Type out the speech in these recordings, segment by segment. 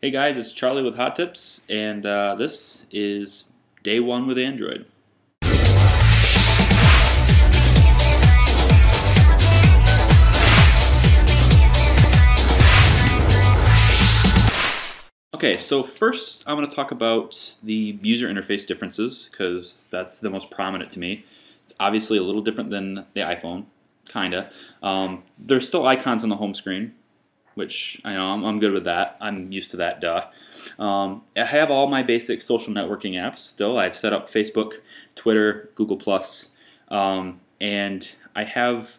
Hey guys, it's Charlie with Hot Tips, and this is day one with Android. Okay, so first I'm going to talk about the user interface differences because that's the most prominent to me. It's obviously a little different than the iPhone, kinda. There's still icons on the home screen, which I know I'm good with that. I'm used to that, duh. I have all my basic social networking apps still. I've set up Facebook, Twitter, Google+, and I have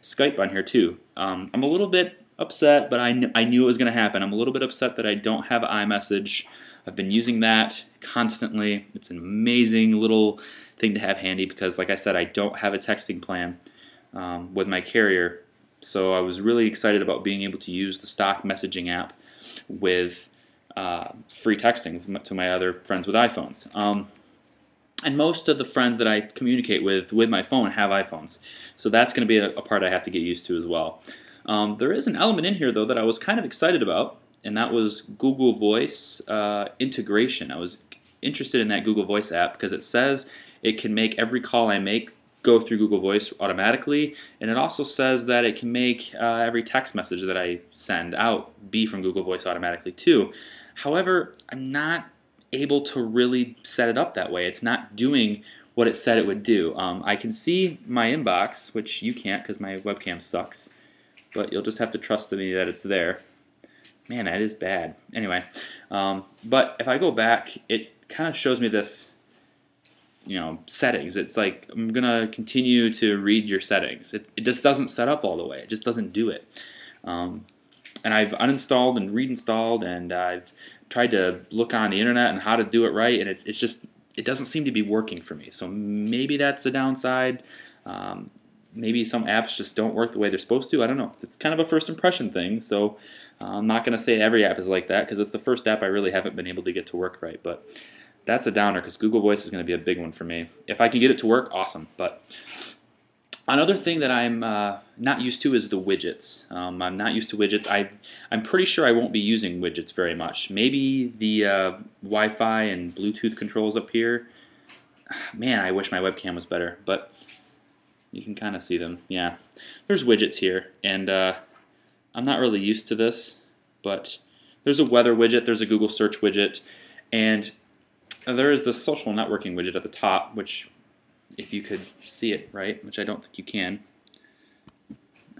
Skype on here too. I'm a little bit upset, but I knew it was going to happen. I'm a little bit upset that I don't have iMessage. I've been using that constantly. It's an amazing little thing to have handy because, like I said, I don't have a texting plan with my carrier. So I was really excited about being able to use the stock messaging app with free texting to my other friends with iPhones. And most of the friends that I communicate with my phone have iPhones. So that's going to be a part I have to get used to as well. There is an element in here, though, that I was kind of excited about, and that was Google Voice integration. I was interested in that Google Voice app because it says it can make every call I make go through Google Voice automatically, and it also says that it can make every text message that I send out be from Google Voice automatically too. However, I'm not able to really set it up that way. It's not doing what it said it would do. I can see my inbox, which you can't because my webcam sucks, but you'll just have to trust me that it's there. Man, that is bad. Anyway, but if I go back, it kind of shows me this, settings. It's like, I'm going to continue to read your settings. It just doesn't set up all the way. It just doesn't do it. And I've uninstalled and reinstalled, and I've tried to look on the internet and how to do it right, and it doesn't seem to be working for me. So maybe that's a downside. Maybe some apps just don't work the way they're supposed to. I don't know. It's kind of a first impression thing, so I'm not going to say every app is like that because it's the first app I really haven't been able to get to work right. But that's a downer because Google Voice is going to be a big one for me. If I can get it to work, awesome. But another thing that I'm not used to is the widgets. I'm not used to widgets. I'm pretty sure I won't be using widgets very much. Maybe the Wi-Fi and Bluetooth controls up here. Man, I wish my webcam was better, but you can kind of see them. Yeah, there's widgets here, and I'm not really used to this, but there's a weather widget, there's a Google search widget, and there is the social networking widget at the top, which, if you could see it right, which I don't think you can.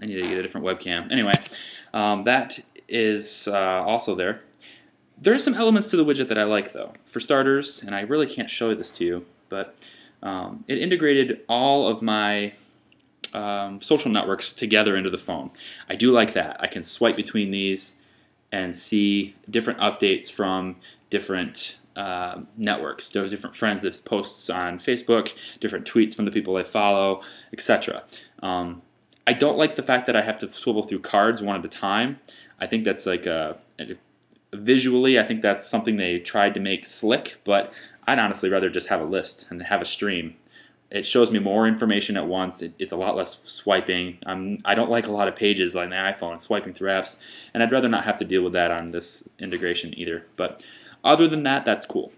I need to get a different webcam. Anyway, that is also there. There are some elements to the widget that I like, though. For starters, and I really can't show this to you, but it integrated all of my social networks together into the phone. I do like that. I can swipe between these and see different updates from different networks. There are different friends that posts on Facebook, different tweets from the people I follow, etc. I don't like the fact that I have to swivel through cards one at a time. I think that's like visually, I think that's something they tried to make slick, but I'd honestly rather just have a list and have a stream. It shows me more information at once. It's a lot less swiping. I don't like a lot of pages on the iPhone, swiping through apps, and I'd rather not have to deal with that on this integration either. But other than that, that's cool.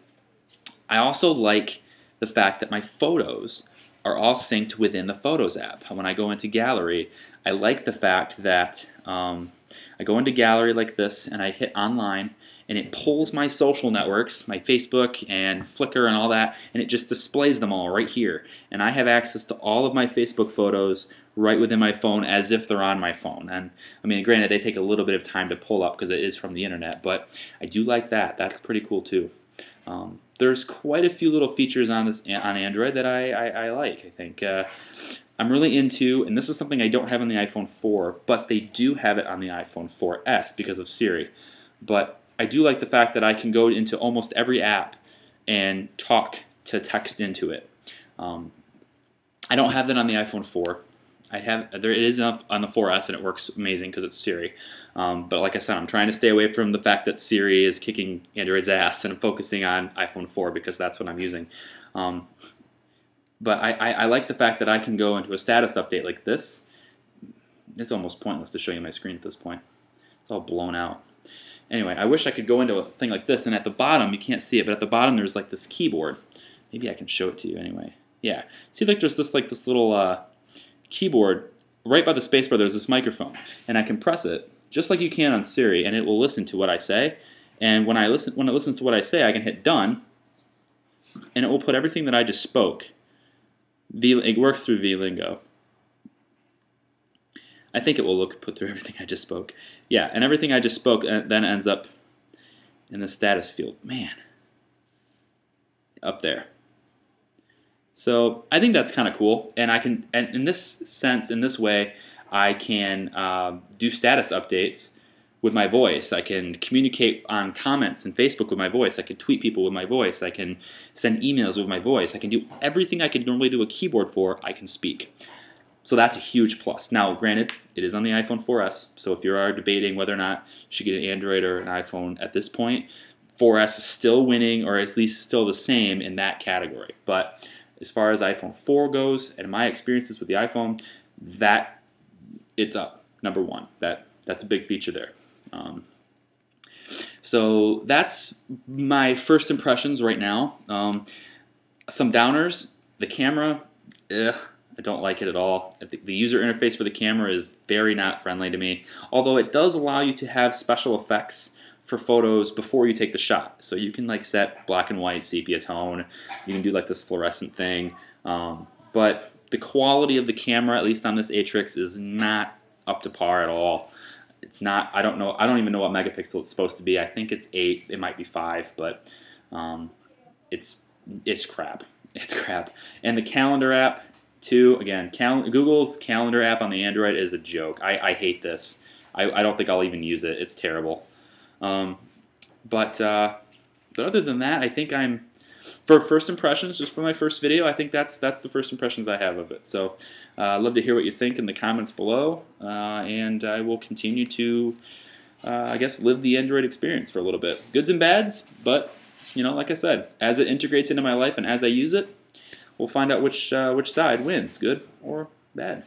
I also like the fact that my photos are all synced within the Photos app. When I go into Gallery, I like the fact that I go into Gallery like this and I hit Online, and it pulls my social networks, my Facebook and Flickr and all that, and it just displays them all right here. And I have access to all of my Facebook photos right within my phone as if they're on my phone. And I mean, granted, they take a little bit of time to pull up because it is from the internet, but I do like that. That's pretty cool too. There's quite a few little features on Android that I like. I think I'm really into, and this is something I don't have on the iPhone 4, but they do have it on the iPhone 4S because of Siri. But I do like the fact that I can go into almost every app and talk to text into it. I don't have that on the iPhone 4. It is on the 4S, and it works amazing because it's Siri. But like I said, I'm trying to stay away from the fact that Siri is kicking Android's ass, and I'm focusing on iPhone 4 because that's what I'm using. But I like the fact that I can go into a status update like this. It's almost pointless to show you my screen at this point. It's all blown out. Anyway, I wish I could go into a thing like this, and at the bottom, you can't see it, but at the bottom there's like this keyboard. Maybe I can show it to you anyway. Yeah, see, like there's this little keyboard right by the spacebar. There's this microphone, and I can press it just like you can on Siri, and it will listen to what I say. And when it listens to what I say, I can hit done, and it will put everything that I just spoke. It works through VLingo. I think it will put through everything I just spoke. Yeah, and everything I just spoke then ends up in the status field. Man, up there. So I think that's kind of cool, and in this sense, in this way, I can do status updates with my voice. I can communicate on comments in Facebook with my voice. I can tweet people with my voice. I can send emails with my voice. I can do everything I could normally do a keyboard for. I can speak. So that's a huge plus. Now, granted, it is on the iPhone 4S, so if you are debating whether or not you should get an Android or an iPhone at this point, 4S is still winning, or at least still the same in that category. But as far as iPhone 4 goes, and my experiences with the iPhone, it's up, number one. That's a big feature there. So that's my first impressions right now. Some downers, the camera, I don't like it at all. I think the user interface for the camera is very not friendly to me, although it does allow you to have special effects for photos before you take the shot. So you can like set black and white, sepia tone. You can do like this fluorescent thing. But the quality of the camera, at least on this Atrix, is not up to par at all. It's not. I don't know. I don't even know what megapixel it's supposed to be. I think it's 8. It might be 5, but it's crap. It's crap. And the calendar app too. Again, Google's calendar app on the Android is a joke. I hate this. I don't think I'll even use it. It's terrible. But other than that, I think for first impressions, just for my first video, I think that's the first impressions I have of it. So I'd love to hear what you think in the comments below, and I will continue to, I guess, live the Android experience for a little bit. Goods and bads, but like I said, as it integrates into my life and as I use it, we'll find out which side wins, good or bad.